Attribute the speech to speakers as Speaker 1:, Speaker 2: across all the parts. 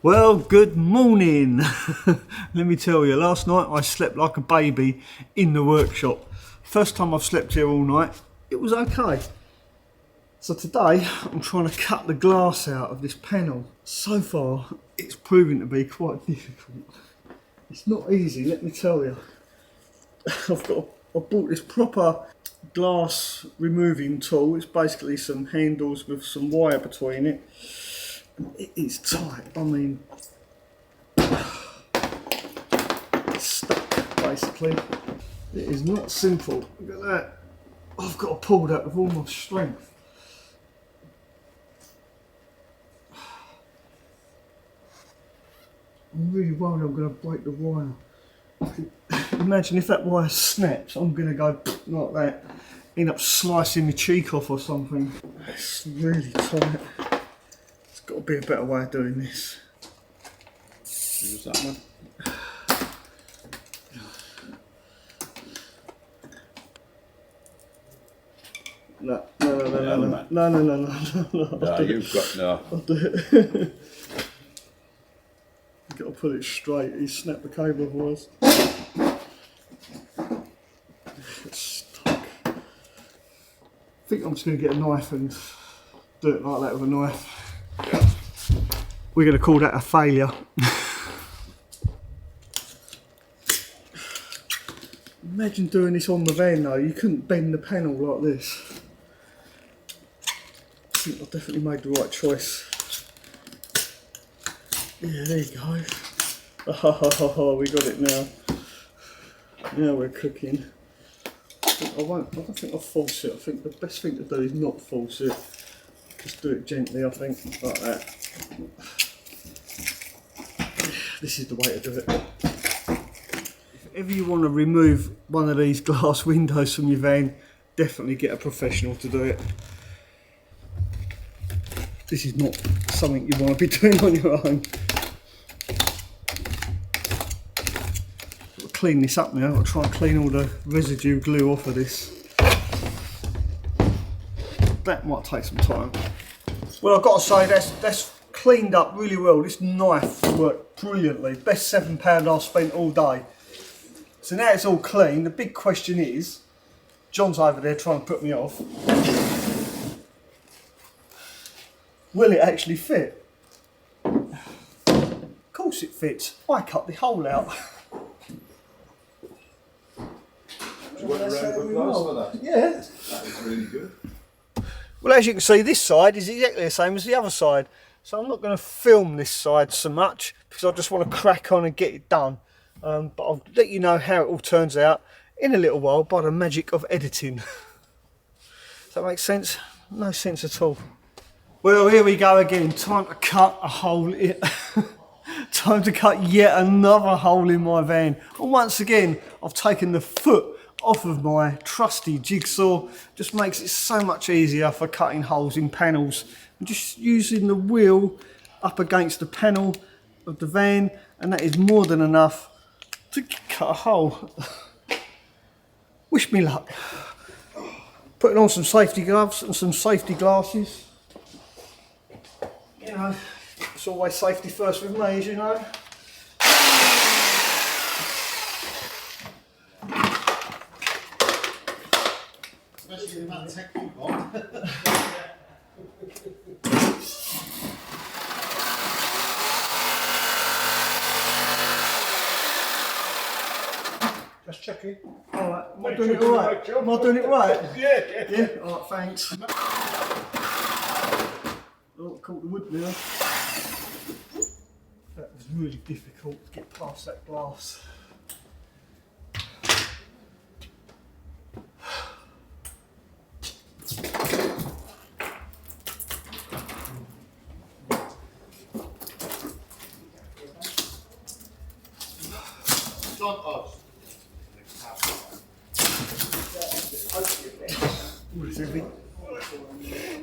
Speaker 1: Well, good morning. Let me tell you, last night I slept like a baby in the workshop. First time I've slept here all night. It was okay. So today I'm trying to cut the glass out of this panel. So far it's proving to be quite difficult. It's not easy, let me tell you. I bought this proper glass removing tool. It's basically some handles with some wire between it. It is tight. I mean, it's stuck basically. It is not simple. Look at that. I've got to pull that with all my strength. I'm really worried I'm going to break the wire. Imagine if that wire snaps, I'm going to go like that, end up slicing my cheek off or something. It's really tight. There's got to be a better way of doing this.
Speaker 2: Use that one.
Speaker 1: No.
Speaker 2: No, you've got no.
Speaker 1: I'll do it. You've got to put it straight. He snapped the cable otherwise. It's stuck. I think I'm just going to get a knife and do it like that with a knife.
Speaker 2: Yeah.
Speaker 1: We're going to call that a failure. Imagine doing this on the van though. You couldn't bend the panel like this. I think I definitely made the right choice. Yeah, there you go. Oh, we got it now. Now we're cooking. I don't think I'll force it. I think the best thing to do is not force it. Just do it gently, I think, like that. This is the way to do it. If ever you want to remove one of these glass windows from your van, definitely get a professional to do it. This is not something you want to be doing on your own. I'll clean this up now. I'll try and clean all the residue glue off of this. That might take some time. Well, I've got to say that's cleaned up really well. This knife worked brilliantly. Best £7 I've spent all day. So now it's all clean. The big question is, John's over there trying to put me off. Will it actually fit? Of course it fits. I cut the hole out. Yeah.
Speaker 2: That is really good.
Speaker 1: Well, as you can see, this side is exactly the same as the other side. So I'm not going to film this side so much because I just want to crack on and get it done. But I'll let you know how it all turns out in a little while by the magic of editing. Does that make sense? No sense at all. Well, here we go again. Time to cut a hole in. Time to cut yet another hole in my van. And once again, I've taken the foot off of my trusty jigsaw. Just makes it so much easier for cutting holes in panels. I'm just using the wheel up against the panel of the van, and that is more than enough to cut a hole. Wish me luck. Putting on some safety gloves and some safety glasses. You know, it's always safety first with me, as you know.
Speaker 2: Especially the amount of tech you've got.
Speaker 1: Just checking. Alright, am I doing it alright? Am I doing it right? Yeah, alright, thanks. Oh, I caught the wood now. That was really difficult to get past that glass.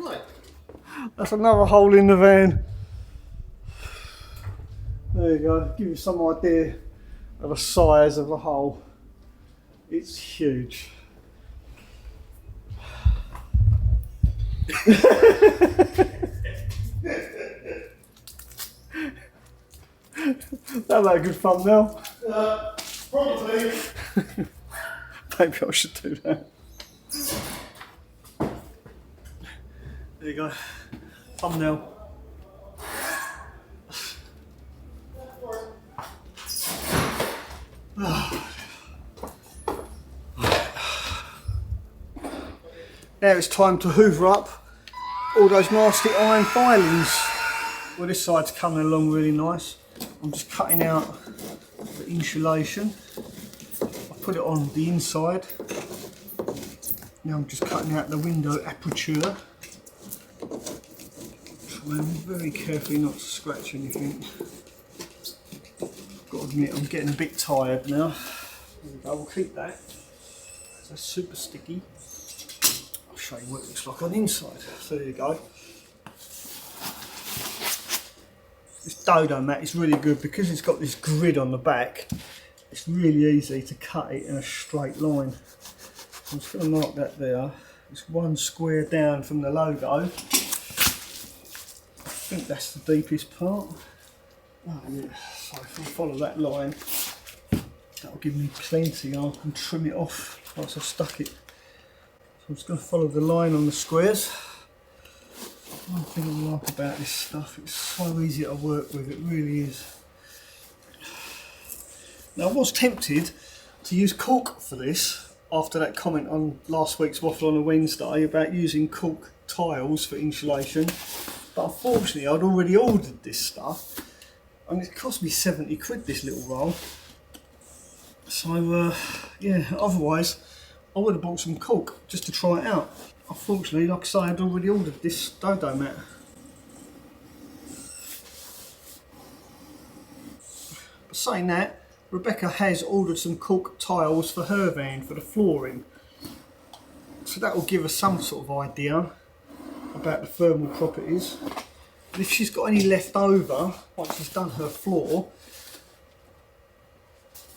Speaker 2: Right.
Speaker 1: That's another hole in the van. There you go, give you some idea of the size of the hole. It's huge. That made a good thumbnail.
Speaker 2: Probably.
Speaker 1: Maybe I should do that. There you go. Thumbnail. Now it's time to hoover up all those nasty iron filings. Well, this side's coming along really nice. I'm just cutting out the insulation. I put it on the inside. Now I'm just cutting out the window aperture. Trying very carefully not to scratch anything. Got to admit, I'm getting a bit tired now. There we go, we'll keep that. That's super sticky. I'll show you what it looks like on the inside. So there you go. This dodo mat is really good because it's got this grid on the back. It's really easy to cut it in a straight line. So I'm just going to mark that there. It's one square down from the logo. I think that's the deepest part. Oh yeah, so if I follow that line, that'll give me plenty. I can trim it off once I've stuck it. So I'm just going to follow the line on the squares. One thing I like about this stuff, it's so easy to work with, it really is. Now I was tempted to use cork for this after that comment on last week's Waffle on a Wednesday about using cork tiles for insulation, but unfortunately I'd already ordered this stuff and it cost me 70 quid this little roll. So yeah, otherwise I would have bought some cork just to try it out. Unfortunately, like I say, I'd already ordered this dodo mat. But saying that, Rebecca has ordered some cork tiles for her van for the flooring. So that will give us some sort of idea about the thermal properties. And if she's got any left over, once she's done her floor,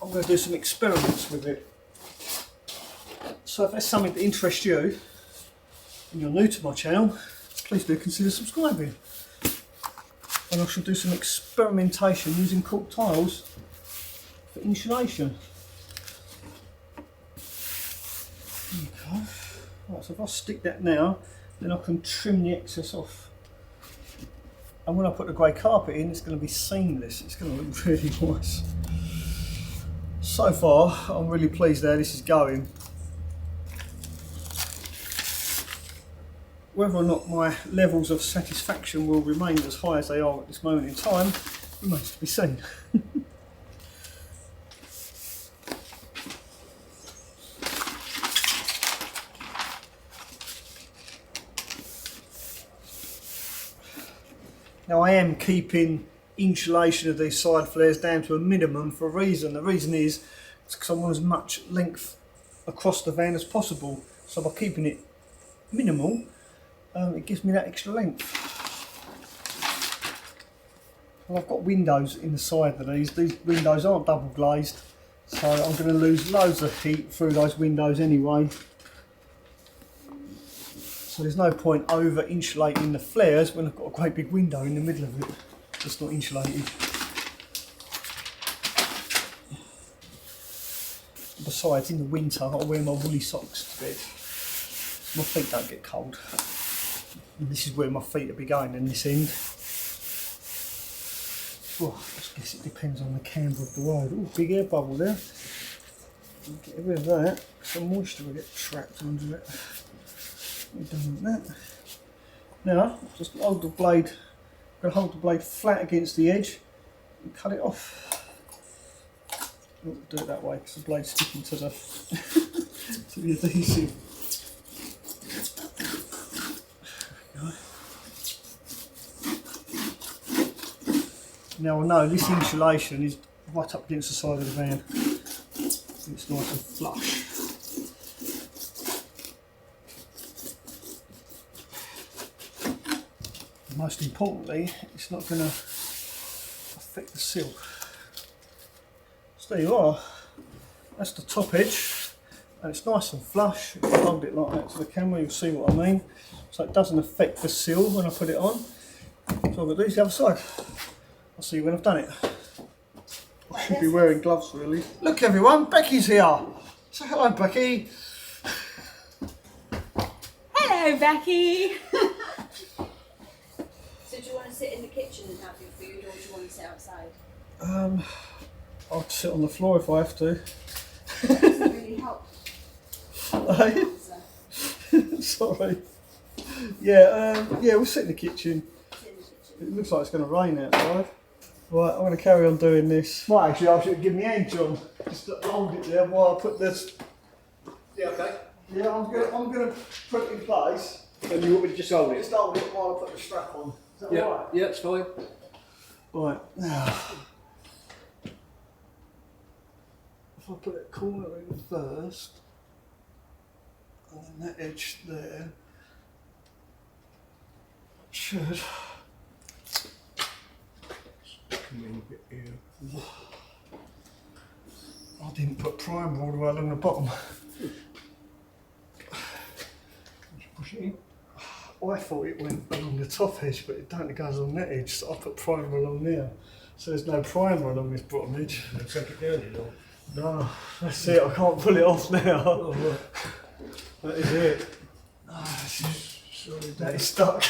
Speaker 1: I'm going to do some experiments with it. So if that's something that interests you, and you're new to my channel, please do consider subscribing. And I shall do some experimentation using cork tiles for insulation. There you go. Right, so if I stick that now, then I can trim the excess off. And when I put the grey carpet in, it's going to be seamless. It's going to look really nice. So far, I'm really pleased how this is going. Whether or not my levels of satisfaction will remain as high as they are at this moment in time remains to be seen. Now I am keeping insulation of these side flares down to a minimum for a reason. The reason is because I want as much length across the van as possible. So by keeping it minimal, it gives me that extra length. Well, I've got windows in the side of these. These windows aren't double glazed, so I'm going to lose loads of heat through those windows anyway. So there's no point over insulating the flares when I've got a great big window in the middle of it that's not insulated. Besides, in the winter I wear my woolly socks to bed. My feet don't get cold. And this is where my feet will be going in this end. Oh, I just guess it depends on the camber of the road. Oh, big air bubble there. Get rid of that. Some moisture will get trapped under it. We're done with that. Now, just hold the blade. I'm going to hold the blade flat against the edge and cut it off. Oh, do it that way because the blade's sticking to the to the adhesive. Now I know this insulation is right up against the side of the van. It's nice and flush. And most importantly, it's not going to affect the silk. So there you are. That's the top edge, and it's nice and flush. If I hold it like that to the camera, you'll see what I mean. So it doesn't affect the seal when I put it on. So I've got to do the other side. I'll see you when I've done it. I should be wearing gloves really. Look everyone, Becky's here. Say hello, Becky.
Speaker 3: Hello, Becky. So do you want to sit in the kitchen and have your food, or do you want to sit outside?
Speaker 1: I'll sit on the floor if I have to.
Speaker 3: That doesn't really help.
Speaker 1: Hey? Sorry. Yeah, we'll sit in the kitchen. It looks like it's going to rain outside. Right, I'm going to carry on doing this. Well, actually, I should give me hand, John. Just hold it there while I put this.
Speaker 2: Yeah, okay.
Speaker 1: Yeah, I'm going to put it in place.
Speaker 2: And you want me to just hold it?
Speaker 1: Just hold it while I put the strap on. Is that
Speaker 2: Yeah,
Speaker 1: alright?
Speaker 2: yeah, it's fine.
Speaker 1: Right, now. If I put that corner in first, and then that edge there, should.
Speaker 2: Come in a bit here.
Speaker 1: I didn't put primer all the way along the bottom.
Speaker 2: Just push it in.
Speaker 1: I thought it went along the top edge, but it don't, it goes on that edge, so I put primer along there. So there's no primer along this bottom edge.
Speaker 2: I'll take it down, you know.
Speaker 1: No, that's it, I can't pull it off now.
Speaker 2: Oh, right.
Speaker 1: That is it.
Speaker 2: Sorry,
Speaker 1: That is stuck.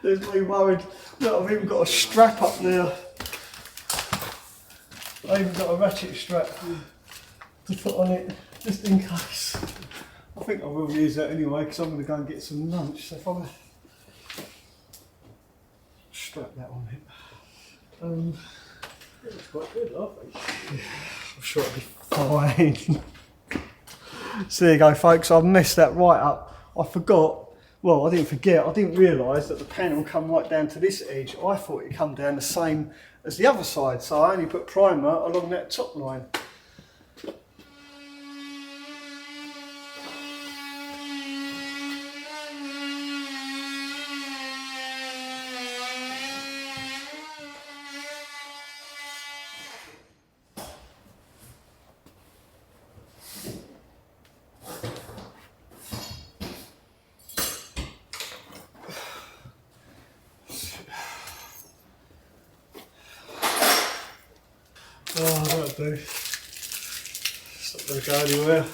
Speaker 1: There's me worried. Look, I've even got a strap up there. I even got a ratchet strap to put on it, just in case. I think I will use that anyway, because I'm going to go and get some lunch. So if I'm strap that on it.
Speaker 2: it's quite good, I think.
Speaker 1: I'm sure it'll be fine. So there you go, folks. I've messed that right up. I forgot. Well, I didn't forget. I didn't realise that the panel come right down to this edge. I thought it come down the same as the other side, so I only put primer along that top line. Oh, that'll do. It's not going to go anywhere.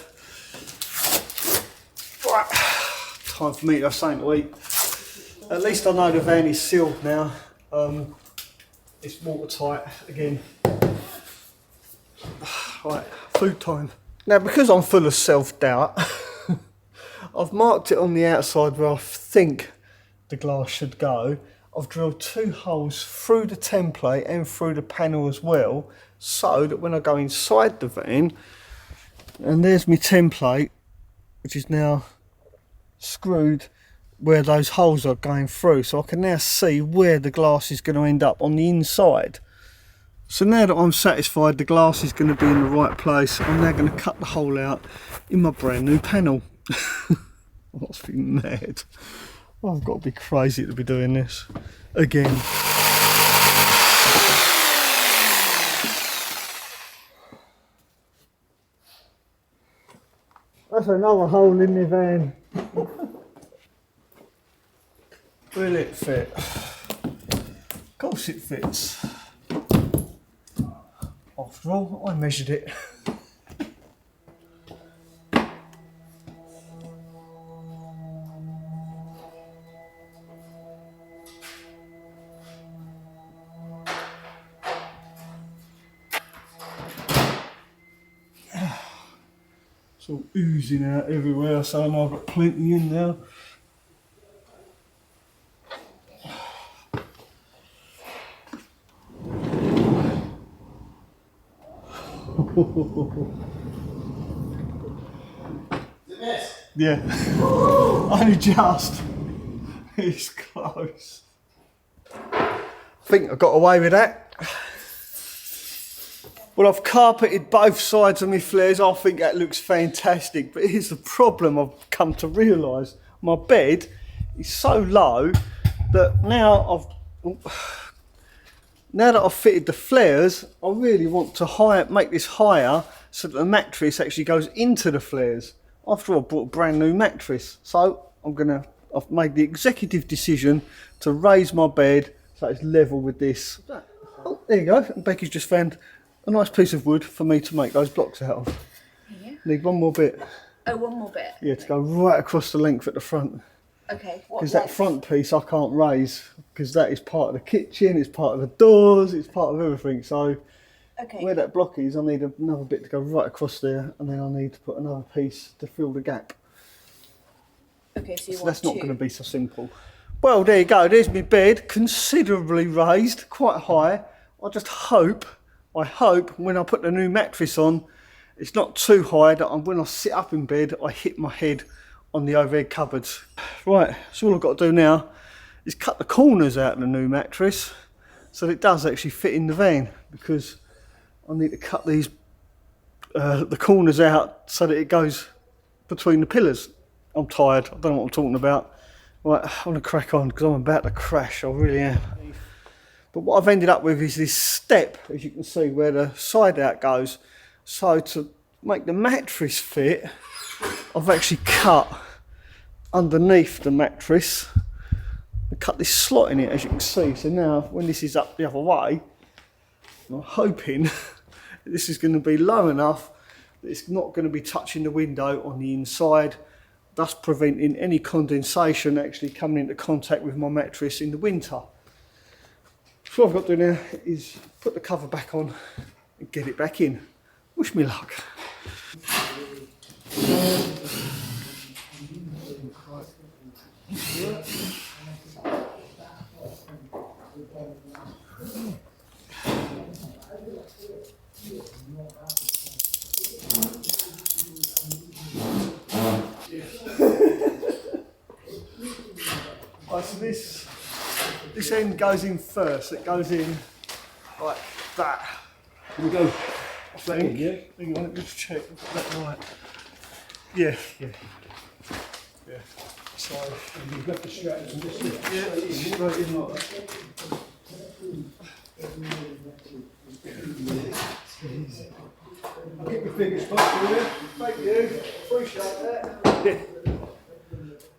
Speaker 1: Right, time for me to have something to eat. At least I know the van is sealed now. It's watertight again. Right, food time. Now, because I'm full of self-doubt, I've marked it on the outside where I think the glass should go. I've drilled 2 holes through the template and through the panel as well, so that when I go inside the van, and there's my template, which is now screwed where those holes are going through, so I can now see where the glass is going to end up on the inside. So now that I'm satisfied the glass is going to be in the right place, I'm now going to cut the hole out in my brand new panel. I must be mad. I've got to be crazy to be doing this again. That's another hole in the van. Will it fit? Of course it fits. After all, I measured it. It's all oozing out everywhere, so I know I've got plenty in there. Yeah, only just. It's close. I think I got away with that. Well, I've carpeted both sides of my flares. I think that looks fantastic. But here's the problem I've come to realise. My bed is so low that now I've fitted the flares, I really want to make this higher so that the mattress actually goes into the flares. After all, I bought a brand new mattress. So I've made the executive decision to raise my bed so it's level with this. Oh, there you go. And Becky's just found a nice piece of wood for me to make those blocks out of.
Speaker 3: Yeah.
Speaker 1: Need one more bit.
Speaker 3: Oh, one more bit.
Speaker 1: Yeah, to go right across the length at the front.
Speaker 3: Okay. What?
Speaker 1: Because that front piece I can't raise because that is part of the kitchen, it's part of the doors, it's part of everything. So
Speaker 3: Okay.
Speaker 1: where that block is, I need another bit to go right across there, and then I need to put another piece to fill the gap.
Speaker 3: Okay, so you
Speaker 1: So
Speaker 3: want
Speaker 1: that's not
Speaker 3: two.
Speaker 1: going to be so simple. Well, there you go. There's my bed, considerably raised, quite high. I just hope when I put the new mattress on, it's not too high that when I sit up in bed, I hit my head on the overhead cupboards. Right, so all I've got to do now is cut the corners out of the new mattress so that it does actually fit in the van, because I need to cut these the corners out so that it goes between the pillars. I'm tired, I don't know what I'm talking about. Right, I'm going to crack on because I'm about to crash, I really am. But what I've ended up with is this step, as you can see, where the side out goes. So to make the mattress fit, I've actually cut underneath the mattress and cut this slot in it, as you can see. So now when this is up the other way, I'm hoping this is going to be low enough that it's not going to be touching the window on the inside, thus preventing any condensation actually coming into contact with my mattress in the winter. So what I've got to do now is put the cover back on and get it back in. Wish me luck. Right, so this end goes in first. It goes in like that.
Speaker 2: Here we go.
Speaker 1: I think.
Speaker 2: Yeah.
Speaker 1: Hang on, let me just check. Is that right? Yeah. So
Speaker 2: You've got the straps and just
Speaker 1: straight in like that.
Speaker 2: I'll keep my fingers crossed for you.
Speaker 1: Thank you. Appreciate that.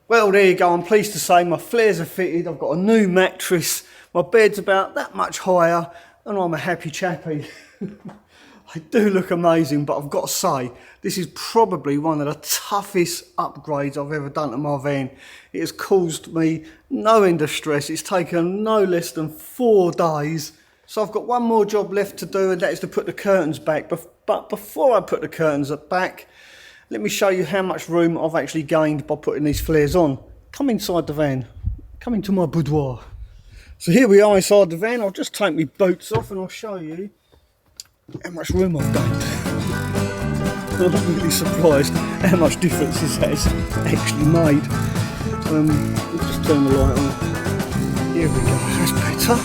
Speaker 1: Well, there you go. I'm pleased to say my flares are fitted. I've got a new mattress. My bed's about that much higher, and I'm a happy chappy. They do look amazing, but I've got to say, this is probably one of the toughest upgrades I've ever done to my van. It has caused me no end of stress. It's taken no less than 4 days. So I've got one more job left to do, and that is to put the curtains back. But before I put the curtains back, let me show you how much room I've actually gained by putting these flares on. Come inside the van. Come into my boudoir. So here we are inside the van. I'll just take my boots off and I'll show you how much room I've gained. I'm really surprised how much difference this has actually made. We'll just turn the light on. Here we go, that's better.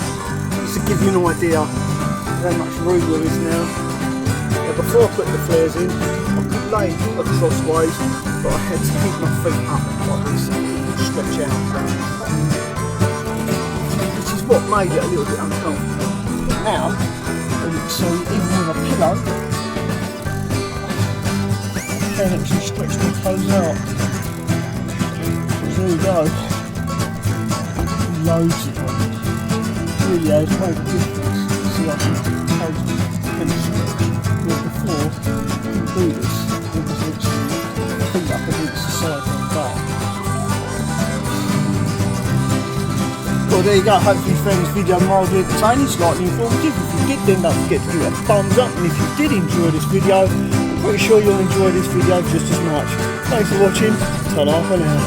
Speaker 1: Just to give you an idea of how much room there is now. Now before I put the flares in, I could lay crossways, but I had to keep my feet up like this and stretch out. Which is what made it a little bit uncomfortable. But now, so even with a pillow, I can actually stretch my toes out. So there you go. Loads of them. Really has made a difference. See, I can stretch. Whereas before, I couldn't do this. It was literally feet up against the side of the bar. Well, there you go. Hopefully you found this video mildly entertaining, slightly informative. If you did, then don't forget to give it a thumbs up. And if you did enjoy this video, I'm pretty sure you'll enjoy this video just as much. Thanks for watching. Ta-ra for now.